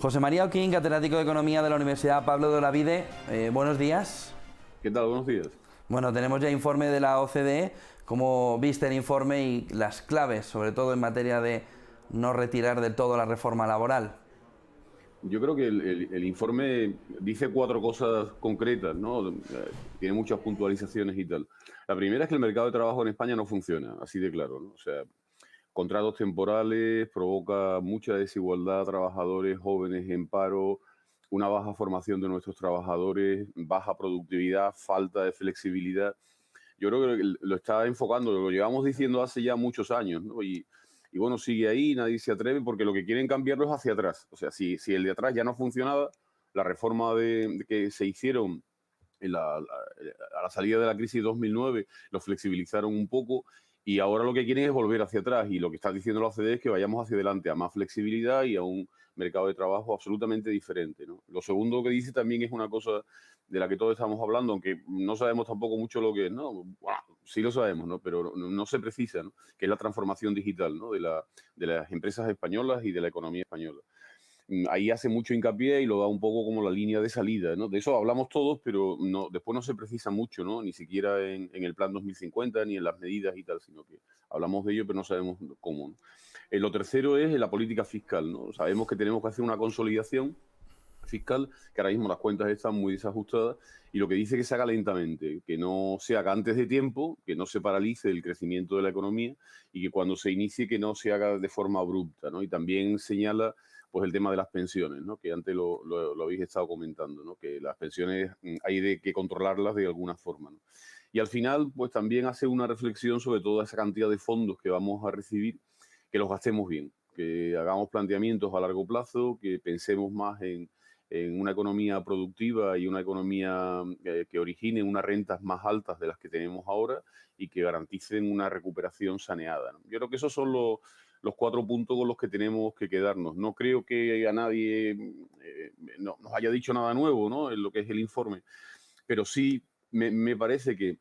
José María Oquín, catedrático de Economía de la Universidad Pablo de Olavide. Buenos días. ¿Qué tal? Buenos días. Bueno, tenemos ya informe de la OCDE. ¿Cómo viste el informe y las claves, sobre todo en materia de no retirar del todo la reforma laboral? Yo creo que el informe dice 4 cosas concretas, ¿no? Tiene muchas puntualizaciones y tal. La primera es que el mercado de trabajo en España no funciona, así de claro, ¿no? O sea, contratos temporales, provoca mucha desigualdad, trabajadores jóvenes en paro, una baja formación de nuestros trabajadores, baja productividad, falta de flexibilidad. Yo creo que lo está enfocando, lo llevamos diciendo hace ya muchos años, ¿no? Y bueno, sigue ahí, nadie se atreve porque lo que quieren cambiarlo es hacia atrás. O sea, si el de atrás ya no funcionaba, la reforma de que se hicieron a la salida de la crisis de 2009 lo flexibilizaron un poco y ahora lo que quieren es volver hacia atrás y lo que está diciendo la OCDE es que vayamos hacia adelante a más flexibilidad y a un mercado de trabajo absolutamente diferente, ¿no? Lo segundo que dice también es una cosa de la que todos estamos hablando, aunque no sabemos tampoco mucho lo que es, ¿no? Bueno, sí lo sabemos, ¿no? Pero no se precisa, ¿no? Que es la transformación digital, ¿no? De las empresas españolas y de la economía española. Ahí hace mucho hincapié y lo da un poco como la línea de salida, ¿no? De eso hablamos todos, pero no, después no se precisa mucho, ¿no? Ni siquiera en el plan 2050 ni en las medidas y tal, sino que hablamos de ello, pero no sabemos cómo, ¿no? Lo tercero es la política fiscal, ¿no? Sabemos que tenemos que hacer una consolidación fiscal, que ahora mismo las cuentas están muy desajustadas, y lo que dice que se haga lentamente, que no se haga antes de tiempo, que no se paralice el crecimiento de la economía y que cuando se inicie que no se haga de forma abrupta, ¿no? Y también señala pues el tema de las pensiones, ¿no? Que antes lo habéis estado comentando, ¿no? Que las pensiones hay que controlarlas de alguna forma, ¿no? Y al final, pues también hace una reflexión sobre toda esa cantidad de fondos que vamos a recibir, que los gastemos bien, que hagamos planteamientos a largo plazo, que pensemos más en una economía productiva y una economía que origine unas rentas más altas de las que tenemos ahora y que garanticen una recuperación saneada, ¿no? Yo creo que esos son los 4 puntos con los que tenemos que quedarnos. No creo que a nadie nos haya dicho nada nuevo, ¿no? En lo que es el informe, pero sí me parece que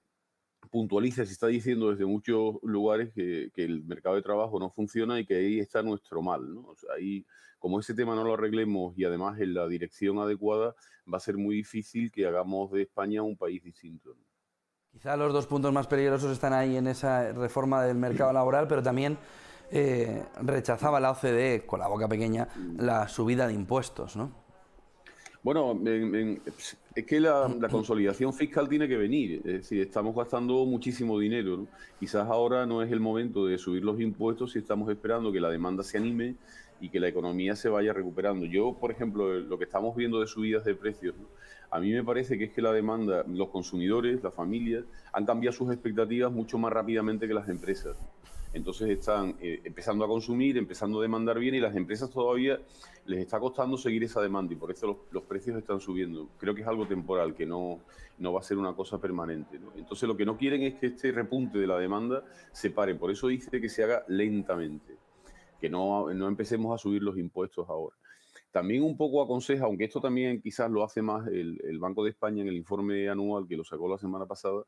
puntualiza, se está diciendo desde muchos lugares que el mercado de trabajo no funciona y que ahí está nuestro mal, ¿no? O sea, ahí, como ese tema no lo arreglemos y además en la dirección adecuada, va a ser muy difícil que hagamos de España un país distinto, ¿no? Quizá los dos puntos más peligrosos están ahí en esa reforma del mercado laboral, pero también rechazaba la OCDE, con la boca pequeña, la subida de impuestos, ¿no? Bueno, es que la consolidación fiscal tiene que venir. Es decir, estamos gastando muchísimo dinero, ¿no? Quizás ahora no es el momento de subir los impuestos si estamos esperando que la demanda se anime y que la economía se vaya recuperando. Yo, por ejemplo, lo que estamos viendo de subidas de precios, ¿no? A mí me parece que es que la demanda, los consumidores, las familias, han cambiado sus expectativas mucho más rápidamente que las empresas. Entonces están empezando a consumir, empezando a demandar bien y las empresas todavía les está costando seguir esa demanda y por eso los precios están subiendo. Creo que es algo temporal, que no va a ser una cosa permanente, ¿no? Entonces lo que no quieren es que este repunte de la demanda se pare. Por eso dice que se haga lentamente, que no empecemos a subir los impuestos ahora. También un poco aconseja, aunque esto también quizás lo hace más el Banco de España en el informe anual que lo sacó la semana pasada,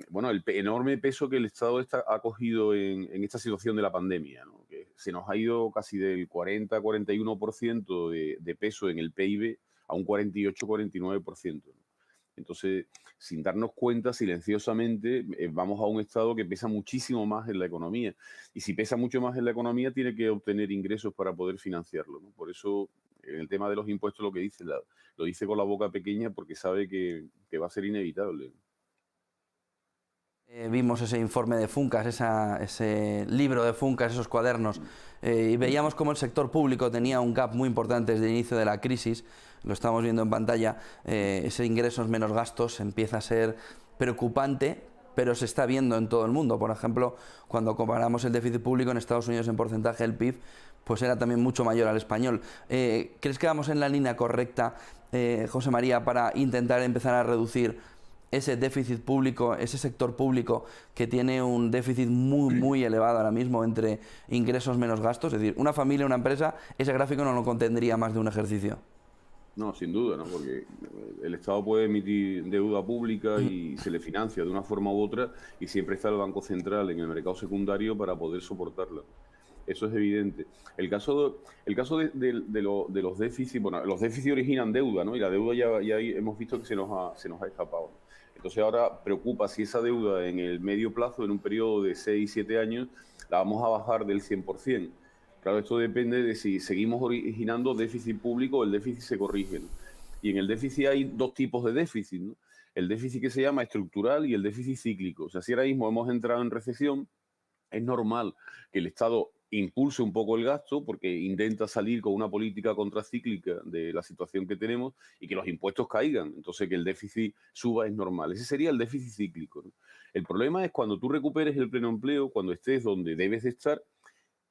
bueno, el enorme peso que el Estado ha cogido en esta situación de la pandemia, ¿no? Que se nos ha ido casi del 40-41% de peso en el PIB a un 48-49%, ¿no? Entonces, sin darnos cuenta, silenciosamente, vamos a un Estado que pesa muchísimo más en la economía. Y si pesa mucho más en la economía, tiene que obtener ingresos para poder financiarlo, ¿no? Por eso, en el tema de los impuestos, lo que dice, lo dice con la boca pequeña porque sabe que va a ser inevitable. Vimos ese informe de Funcas, ese libro de Funcas, esos cuadernos, y veíamos cómo el sector público tenía un gap muy importante desde el inicio de la crisis. Lo estamos viendo en pantalla. Ese ingresos menos gastos empieza a ser preocupante, pero se está viendo en todo el mundo. Por ejemplo, cuando comparamos el déficit público en Estados Unidos en porcentaje del PIB, pues era también mucho mayor al español. ¿Crees que vamos en la línea correcta, José María, para intentar empezar a reducir ese déficit público, ese sector público que tiene un déficit muy elevado ahora mismo entre ingresos menos gastos? Es decir, una familia, una empresa, ese gráfico no lo contendría más de un ejercicio. No, sin duda, ¿no? Porque el Estado puede emitir deuda pública y se le financia de una forma u otra y siempre está el Banco Central en el mercado secundario para poder soportarla. Eso es evidente. De los déficits, bueno, los déficits originan deuda, ¿no? Y la deuda ya hemos visto que se nos ha escapado. Entonces ahora preocupa si esa deuda en el medio plazo, en un periodo de 6, 7 años, la vamos a bajar del 100%. Claro, esto depende de si seguimos originando déficit público o el déficit se corrige, ¿no? Y en el déficit hay dos tipos de déficit, ¿no? El déficit que se llama estructural y el déficit cíclico. O sea, si ahora mismo hemos entrado en recesión, es normal que el Estado impulse un poco el gasto porque intenta salir con una política contracíclica de la situación que tenemos y que los impuestos caigan. Entonces, que el déficit suba es normal. Ese sería el déficit cíclico, ¿no? El problema es cuando tú recuperes el pleno empleo, cuando estés donde debes de estar,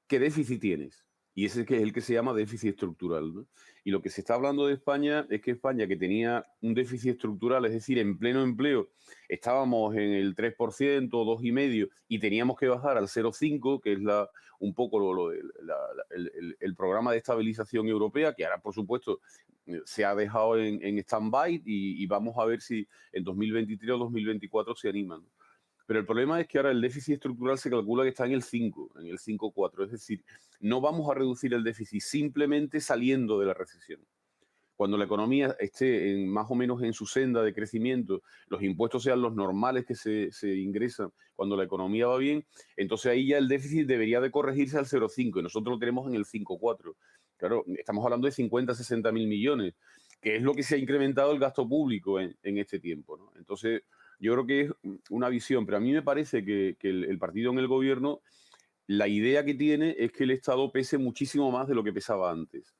¿qué déficit tienes? Y ese que es el que se llama déficit estructural, ¿no? Y lo que se está hablando de España es que España, que tenía un déficit estructural, es decir, en pleno empleo, estábamos en el 3%, 2,5%, y teníamos que bajar al 0,5%, que es un poco el programa de estabilización europea, que ahora, por supuesto, se ha dejado en stand-by y vamos a ver si en 2023 o 2024 se animan. Pero el problema es que ahora el déficit estructural se calcula que está en el 5, en el 5,4. Es decir, no vamos a reducir el déficit simplemente saliendo de la recesión. Cuando la economía esté más o menos en su senda de crecimiento, los impuestos sean los normales que se ingresan, cuando la economía va bien, entonces ahí ya el déficit debería de corregirse al 0,5 y nosotros lo tenemos en el 5,4. Claro, estamos hablando de 50, 60 mil millones, que es lo que se ha incrementado el gasto público en este tiempo, ¿no? Entonces, yo creo que es una visión, pero a mí me parece que el partido en el gobierno, la idea que tiene es que el Estado pese muchísimo más de lo que pesaba antes.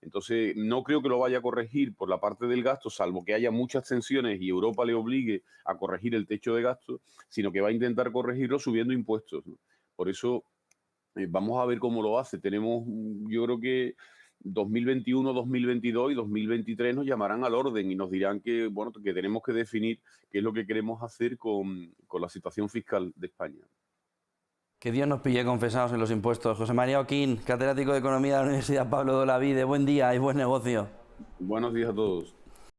Entonces, no creo que lo vaya a corregir por la parte del gasto, salvo que haya muchas tensiones y Europa le obligue a corregir el techo de gasto, sino que va a intentar corregirlo subiendo impuestos, ¿no? Por eso, vamos a ver cómo lo hace. Tenemos, yo creo que 2021, 2022 y 2023 nos llamarán al orden y nos dirán que, bueno, que tenemos que definir qué es lo que queremos hacer con la situación fiscal de España. Que Dios nos pille confesados en los impuestos. José María Oquín, catedrático de Economía de la Universidad Pablo de Olavide. Buen día y buen negocio. Buenos días a todos.